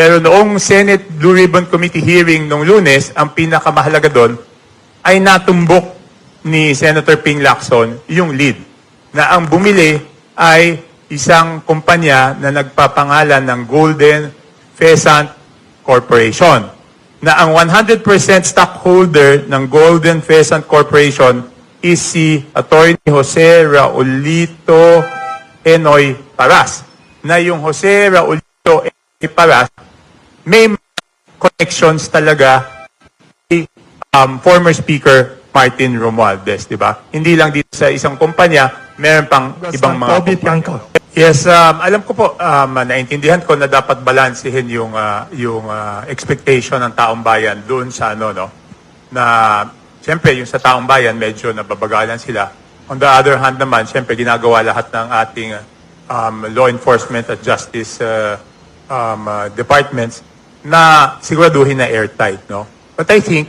Pero noong Senate Blue Ribbon Committee hearing nung Lunes, ang pinakamahalaga doon ay natumbok ni Senator Ping Lacson yung lead. Na ang bumili ay isang kumpanya na nagpapangalan ng Golden Pheasant Corporation. Na ang 100% stockholder ng Golden Pheasant Corporation is si Attorney Jose Raulito Enoy Paras. Na yung Jose Raulito Enoy Paras may connections talaga kay former Speaker Martin Romualdez, di ba? Hindi lang dito sa isang kumpanya, meron pang ibang mga kumpanya. Yes, alam ko po, naintindihan ko na dapat balansehin yung expectation ng taong bayan doon sa ano, no? Na, siyempre, yung sa taong bayan, medyo nababagalan sila. On the other hand naman, siyempre, ginagawa lahat ng ating law enforcement at justice departments na siguraduhin na airtight, no? But I think,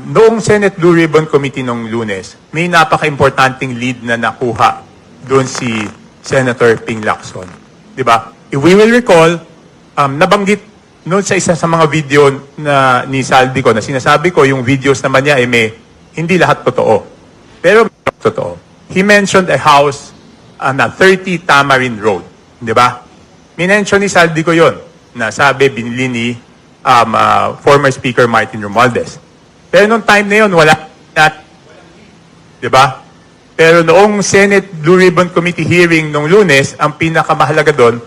noong Senate Blue Ribbon Committee nung Lunes, may napaka-importanting lead na nakuha doon si Senator Ping Lacson. Di ba? If we will recall, nabanggit noon sa isa sa mga video na ni Saldi ko, na sinasabi ko, yung videos naman niya ay may, hindi lahat totoo. Pero totoo. He mentioned a house na 30 Tamarin Road. Di ba? Minention ni Saldi ko yon na sabi binili ni former Speaker Martin Romualdez. Pero noong time na yun, wala. Di ba? Pero noong Senate Blue Ribbon Committee hearing nung Lunes, ang pinakamahalaga doon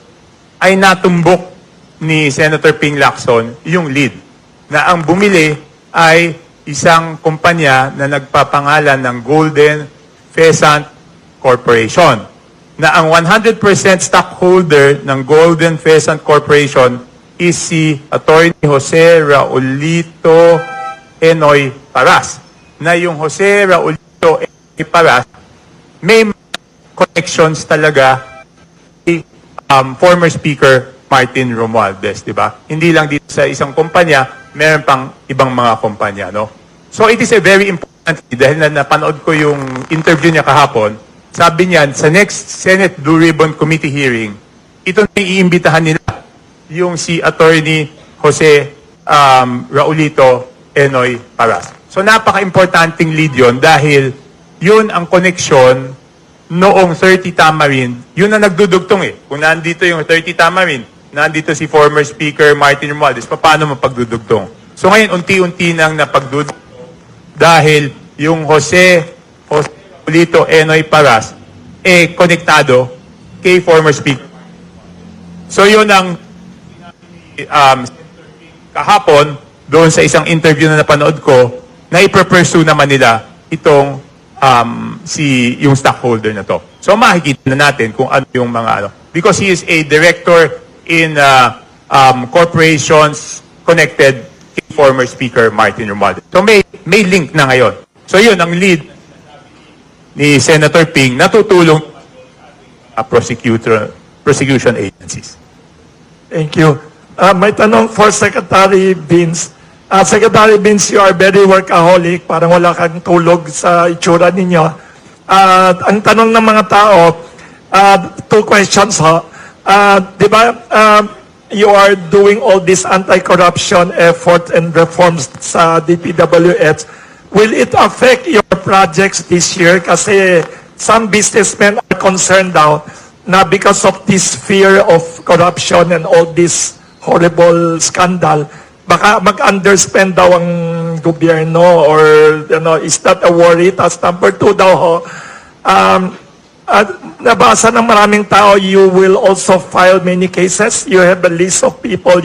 ay natumbok ni Senator Ping Lacson yung lead. Na ang bumili ay isang kumpanya na nagpapangalan ng Golden Pheasant Corporation. Na ang 100% stockholder ng Golden Pheasant Corporation is si Attorney Jose Raulito Enoy Paras. Na yung Jose Raulito Enoy Paras may connections talaga kay former Speaker Martin Romualdez, di ba? Hindi lang dito sa isang kumpanya, meron pang ibang mga kumpanya, no? So it is a very important, dahil na napanood ko yung interview niya kahapon, sabi niyan, sa next Senate Blue Ribbon Committee hearing, ito na iimbitahan nila yung si Attorney Jose Raulito Enoy Paras. So napaka-importanting lead yun dahil yun ang koneksyon noong 30 Tamarin. Yun ang nagdudugtong eh. Kung nandito yung 30 Tamarin, nandito si former Speaker Martin Romualdez, paano mapagdudugtong? So ngayon, unti-unti nang napagdudugtong dahil yung Jose Raulito Enoy Paras konektado kay former Speaker. So yun ang kahapon doon sa isang interview na napanood ko na ipursue naman nila itong yung stockholder na to. So makikita na natin kung ano yung mga ano. Because he is a director in corporations connected kay former Speaker Martin Romualdez. So may link na ngayon. So yun ang lead ni Senator Ping na tutulong prosecution agencies. Thank you. May tanong for Secretary Vince. Secretary Vince, you are very workaholic. Parang wala kang tulog sa itsura ninyo. Ang tanong ng mga tao, two questions ho. Di ba, you are doing all this anti-corruption effort and reforms sa DPWH. Will it affect your projects this year? Kasi some businessmen are concerned now na because of this fear of corruption and all this horrible scandal, baka mag-underspend daw ang gobyerno or, is that a worry? Tapos number two daw ho, nabasa ng maraming tao, you will also file many cases. You have a list of people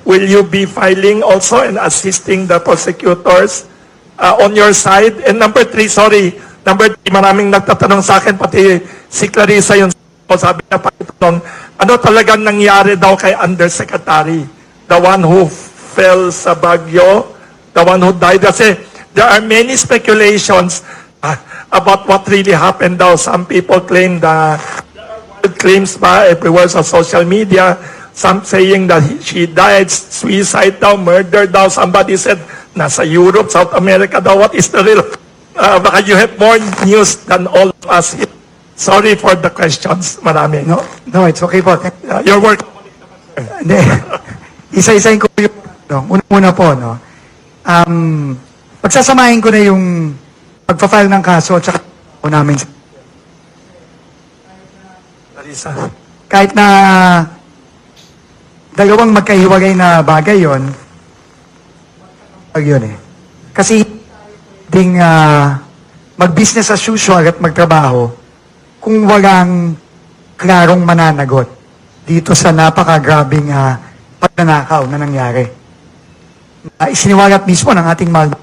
will you be filing also and assisting the prosecutors on your side? And number three, maraming nagtatanong sa akin, pati si Clarissa yung sabi niya, ano talagang nangyari daw kay Undersecretary? The one who fell sa Baguio, the one who died. Kasi there are many speculations about what really happened daw. Some people claim that claims pa everywhere sa social media. Some saying that she died, suicide daw, murder daw. Somebody said, nasa Europe, South America daw. What is the real? Baka you have more news than all of us here. Sorry for the questions. Marami. No, it's okay po. Your work. Hindi. Isa-isahin ko yung, una po, no? Pagsasamahin ko na yung pagpa-file ng kaso at saka po namin Larissa. kahit na dalawang magkahiwalay na bagay yon, yun eh. Kasi ding mag-business as usual at magtrabaho kung walang klarong mananagot dito sa napakagrabing pagnanakaw na nangyari. Isiniwalat mismo ng ating mahal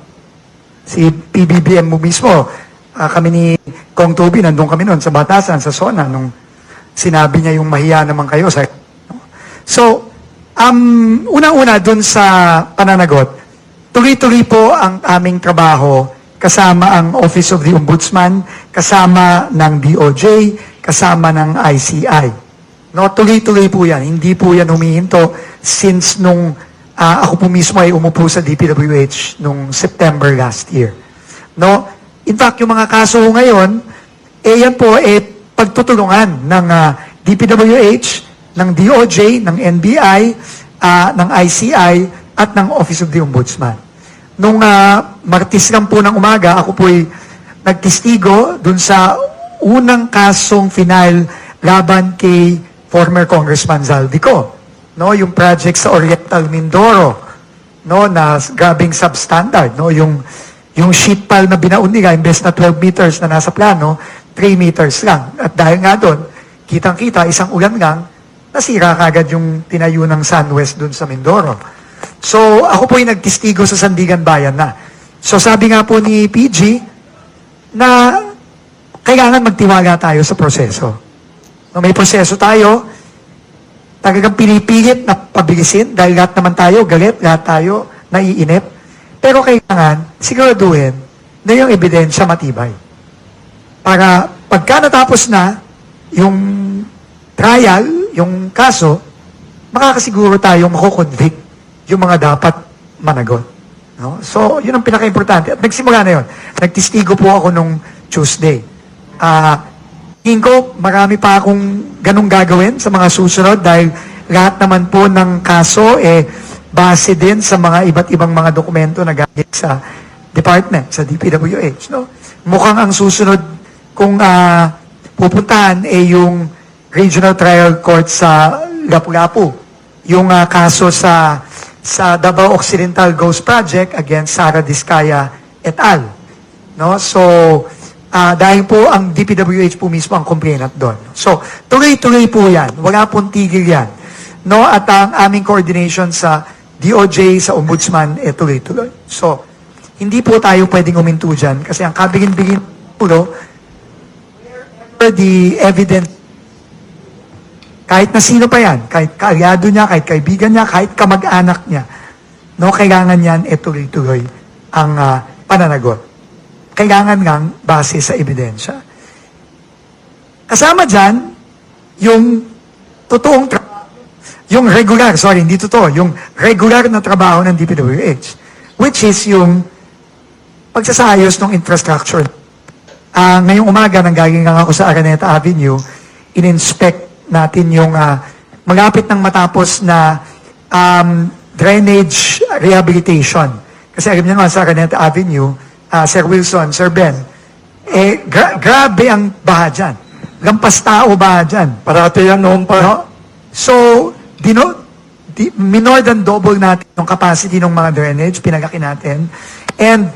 si PBBM mo mismo. Kami ni Kong Toby, nandun kami noon sa Batasan, sa Sona, nung sinabi niya yung mahiya naman kayo. So, unang-una dun sa pananagot, tuloy-tuloy po ang aming trabaho kasama ang Office of the Ombudsman, kasama ng DOJ, kasama ng ICI. No, tuloy-tuloy po yan. Hindi po yan humihinto since nung ako po mismo ay umupo sa DPWH nung September last year. No? In fact, yung mga kaso ngayon, yan po pagtutulungan ng DPWH, ng DOJ, ng NBI, ng ICI, at ng Office of the Ombudsman. Nung Martes lang po ng umaga, ako po'y nagtistigo dun sa unang kasong final laban kay former Congressman Zaldico. No, yung project sa Oriental Mindoro, no, na grabing substandard, no, yung sheet pile na binaon nila, imbes na 12 meters na nasa plano, 3 meters lang. At dahil nga doon, kitang-kita, isang ulan lang, nasira kagad yung tinayo ng SunWest doon sa Mindoro. So, ako po yung nagtistigo sa Sandigan Bayan na. So, sabi nga po ni PG, na kailangan magtiwala tayo sa proseso. No, may proseso tayo, talagang pinipilit na pabilisin dahil lahat naman tayo galit, lahat tayo naiinip. Pero kailangan siguraduhin na yung ebidensya matibay. Para pagka natapos na yung trial, yung kaso, makakasiguro tayong makukonvict yung mga dapat managot. No? So, yun ang pinaka-importante. At nagsimula na yun. Nagtistigo po ako nung Tuesday. Tingin ko, marami pa akong ganong gagawin sa mga susunod dahil lahat naman po ng kaso base din sa mga iba't ibang mga dokumento na galing sa department, sa DPWH. No? Mukhang ang susunod kung pupuntahan yung Regional Trial Court sa Lapu-Lapu. Yung kaso sa Davao Occidental Ghost Project against Sara Diskaya et al. No? So, dahil po ang DPWH po mismo ang complainant doon. So, tuloy-tuloy po yan. Wala pong tigil yan. No? At ang aming coordination sa DOJ, sa Ombudsman, tuloy-tuloy. So, hindi po tayo pwedeng uminto dyan kasi ang kabigin-bigin po, wherever the evidence, kahit na sino pa yan, kahit kaalyado niya, kahit kaibigan niya, kahit kamag-anak niya, no, kailangan yan tuloy-tuloy ang pananagot. Kailangan ngang base sa ebidensya. Kasama dyan, yung totoong yung regular na trabaho ng DPWH, which is yung pagsasayos ng infrastructure. Ngayong umaga, nanggaling lang ako sa Araneta Avenue, in-inspect natin yung malapit ng matapos na drainage rehabilitation. Kasi alam niyo naman sa Araneta Avenue, Sir Wilson, Sir Ben, grabe ang baha dyan. Lampas tao baha dyan. Parati yan noon pa. No? So, minor than double natin yung capacity ng mga drainage, pinalaki natin, and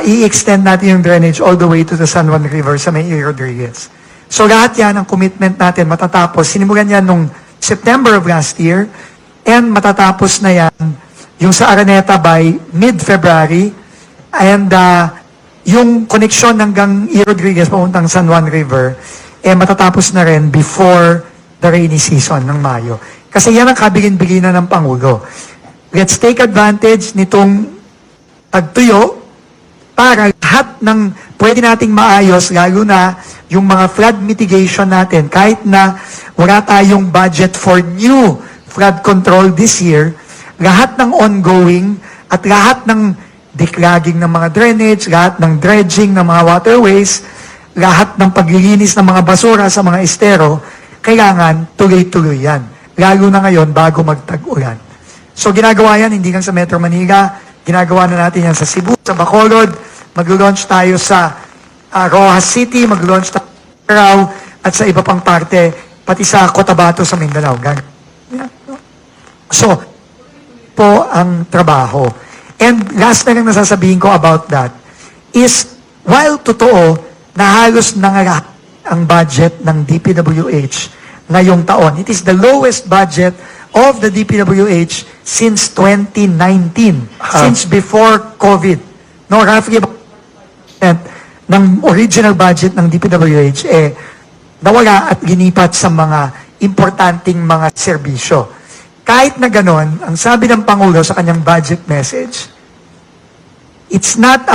i-extend natin yung drainage all the way to the San Juan River sa may A. Rodriguez. So, lahat yan ang commitment natin matatapos. Sinimulan yan nung September of last year, and matatapos na yan yung sa Araneta by mid-February. And yung connection hanggang E. Rodriguez papuntang San Juan River, matatapos na rin before the rainy season ng Mayo. Kasi yan ang kabigin-biginan ng Pangulo. Let's take advantage nitong pagtuyo para lahat ng pwede nating maayos, lalo na yung mga flood mitigation natin, kahit na wala tayong budget for new flood control this year, lahat ng ongoing at lahat ng declogging ng mga drainage, lahat ng dredging ng mga waterways, lahat ng paglilinis ng mga basura sa mga estero, kailangan tuloy-tuloy yan. lalo na ngayon bago magtag-ulan. So ginagawa yan, hindi lang sa Metro Manila, ginagawa na natin yan sa Cebu, sa Bacolod, mag-launch tayo sa Rojas City, mag-launch tayo sa Carao, at sa iba pang parte, pati sa Cotabato sa Mindanao. So, po ang trabaho. And last na lang nasasabihin ko about that is, while totoo na halos nangarap ang budget ng DPWH ngayong taon, it is the lowest budget of the DPWH since 2019, since before COVID. No, roughly about 10% ng original budget ng DPWH nawala at ginipat sa mga importanteng mga serbisyo. Kahit na ganon, ang sabi ng Pangulo sa kanyang budget message, it's not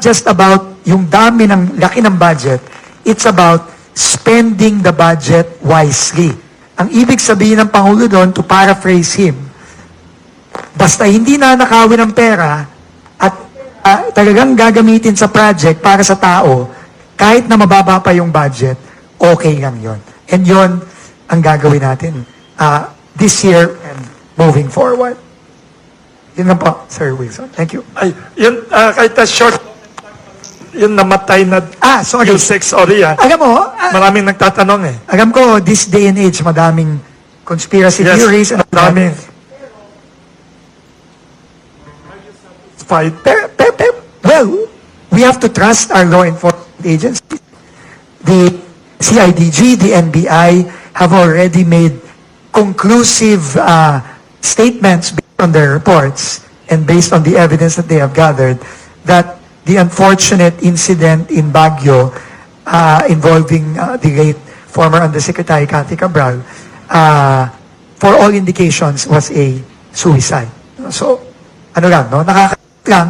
just about yung dami ng laki ng budget, it's about spending the budget wisely. Ang ibig sabihin ng Pangulo doon, to paraphrase him, basta hindi na nakawin ng pera at talagang gagamitin sa project para sa tao, kahit na mababa pa yung budget, okay lang yon. And yon ang gagawin natin this year and moving forward. Yun lang po, Sir Wilson. Thank you. Ay, yun, kahit na short, yun namatay na Sorry. Q6, sorry Alam mo, Maraming nagtatanong eh. alam ko, this day and age, madaming conspiracy Yes, theories. And madami. Fight. Well, we have to trust our law enforcement agencies. The CIDG, the NBI have already made conclusive statements based on their reports and based on the evidence that they have gathered that the unfortunate incident in Baguio involving the late former Undersecretary Cathy Cabral, for all indications, was a suicide. So, ano lang, no? Nakakatawa lang,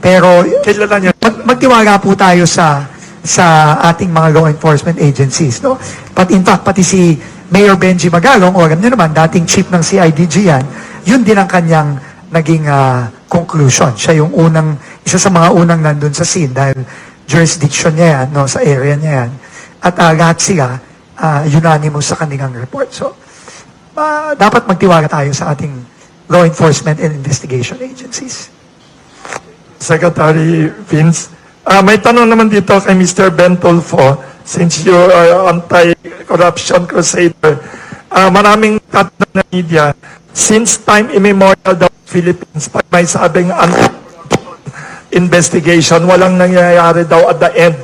pero Kilala niyo. magtiwala po tayo sa ating mga law enforcement agencies, no? But in fact, pati si Mayor Benji Magalong, o alam niyo naman, dating chief ng CIDG yan, yun din ang kanyang naging conclusion. Siya yung isa sa mga unang nandun sa scene dahil jurisdiction niya yan, no, sa area niya yan. At lahat sila unanimous sa kanilang report. So, dapat magtiwala tayo sa ating law enforcement and investigation agencies. Secretary Vince. May tanong naman dito kay Mr. Ben Tulfo, since you are anti-corruption crusader. Maraming tatanong na media, since time immemorial daw Philippines, pag may sabing investigation, walang nangyayari daw at the end.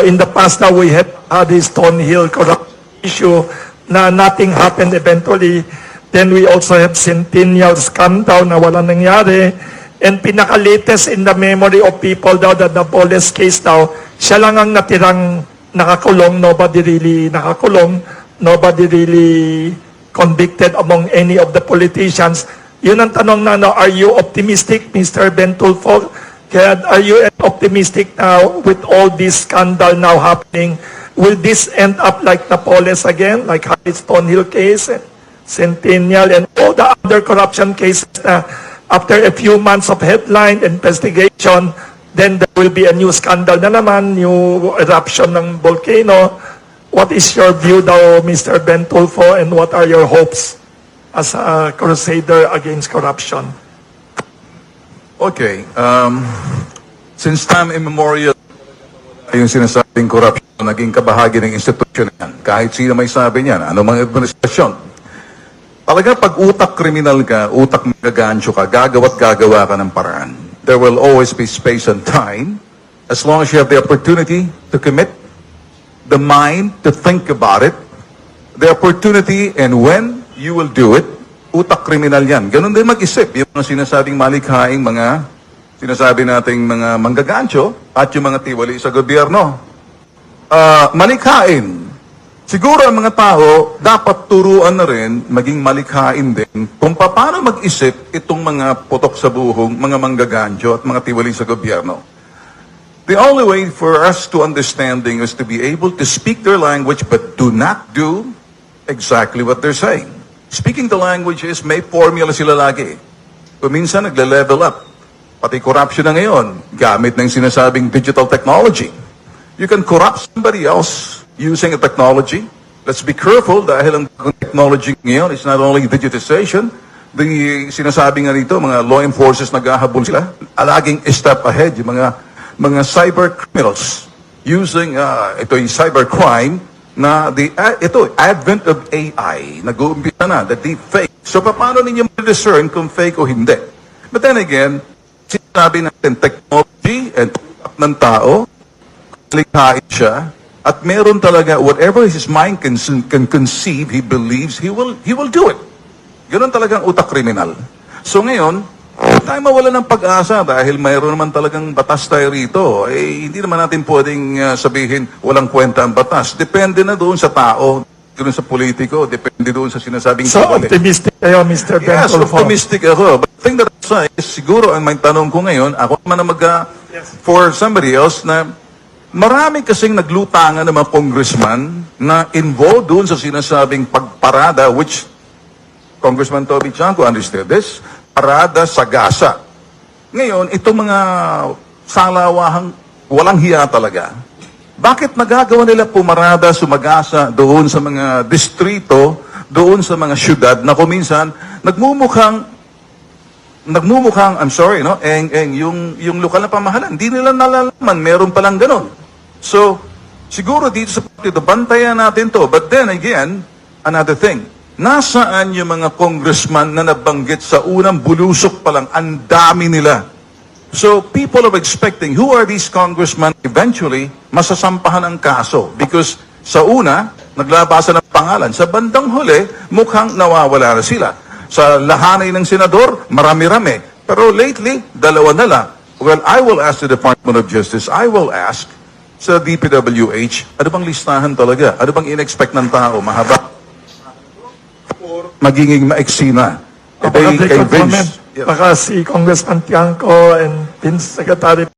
In the past now, we had the Stonehill corruption issue na nothing happened eventually. Then we also have Centennial scandal na walang nangyari. And pinaka-latest in the memory of people daw that the Napoles case daw, siya lang ang natirang nakakulong, nobody really nakakulong, nobody really convicted among any of the politicians. Yun ang tanong na, are you optimistic, Mr. Ben Tulfo? Are you optimistic now with all this scandal now happening? Will this end up like Napoles again, like Harry Stonehill case, and Centennial, and all the other corruption cases na after a few months of headline investigation, then there will be a new scandal na naman, new eruption ng volcano. What is your view daw, Mr. Ben Tulfo, and what are your hopes as a crusader against corruption? Okay. Since time immemorial, yung sinasabing corruption, naging kabahagi ng institusyon yan. Kahit sino may sabi niyan, anumang administrasyon. Talaga pag utak kriminal ka, utak magagancho ka, gagawa ka ng paraan. There will always be space and time, as long as you have the opportunity to commit, the mind to think about it, the opportunity and when you will do it, utak kriminal yan. Ganun din mag-isip. Yung mga sinasabing malikhaing mga, sinasabi nating mga manggagancho at yung mga tiwali sa gobyerno. Malikhain. Siguro ang mga tao dapat turuan na rin, maging malikhain din, kung paano mag-isip itong mga putok sa buhong, mga manggagancho at mga tiwali sa gobyerno. The only way for us to understanding is to be able to speak their language but do not do exactly what they're saying. Speaking the language is may formula sila lagi. Kung minsan nagle-level up. Pati corruption na ngayon, gamit ng sinasabing digital technology. You can corrupt somebody else using a technology let's be careful dahil ang technology ngayon is not only digitization, the sinasabi nga rito, mga law enforcers naghahabol sila, laging a step ahead, yung mga cyber criminals using, ito yung cybercrime, na ito, advent of AI, nag-uumpisa na, the deep fake. So, paano ninyo ma-discern kung fake o hindi? But then again, sinasabi natin, technology and ng tao, likhain siya, at meron talaga, whatever his mind can conceive, he believes, he will do it. Ganon talagang utak kriminal. So ngayon, huwag tayo mawala ng pag-asa dahil mayroon naman talagang batas tayo rito. Eh, hindi naman natin pwedeng sabihin walang kwenta ang batas. Depende na doon sa tao, doon sa politiko, depende doon sa sinasabing So kawali. optimistic kayo, Mr. Ben Yes, Tulfo. optimistic ako. But the thing that I say is, siguro ang may tanong ko ngayon, ako naman na for somebody else na marami kasing naglutangan ng mga congressman na involved doon sa sinasabing pagparada, which Congressman Toby Chanco understood this, parada sa gasa. Ngayon, itong mga salawahang walang hiya talaga, bakit nagagawa nila pumarada, sumagasa doon sa mga distrito, doon sa mga syudad na kuminsan nagmumukhang, I'm sorry, no, yung lokal na pamahalaan, hindi nila nalalaman, meron palang ganon. So, siguro dito sa partido, bantayan natin to. But then again, another thing, nasaan yung mga congressman na nabanggit sa unang bulusok pa lang, ang dami nila. So, people are expecting, who are these congressmen? Eventually, masasampahan ang kaso. Because sa una, naglabasan ng pangalan. Sa bandang huli, mukhang nawawala na sila. Sa lahanay ng senador, marami-rami. Pero lately, dalawa na lang. Well, I will ask the Department of Justice, I will ask sa DPWH, ano bang listahan talaga? Ano bang in-expect ng tao? Mahaba? Or magiging maiksi na? Baka Kay comment. Vince. Yeah. Baka si Congressman Tiangco and Vince Secretary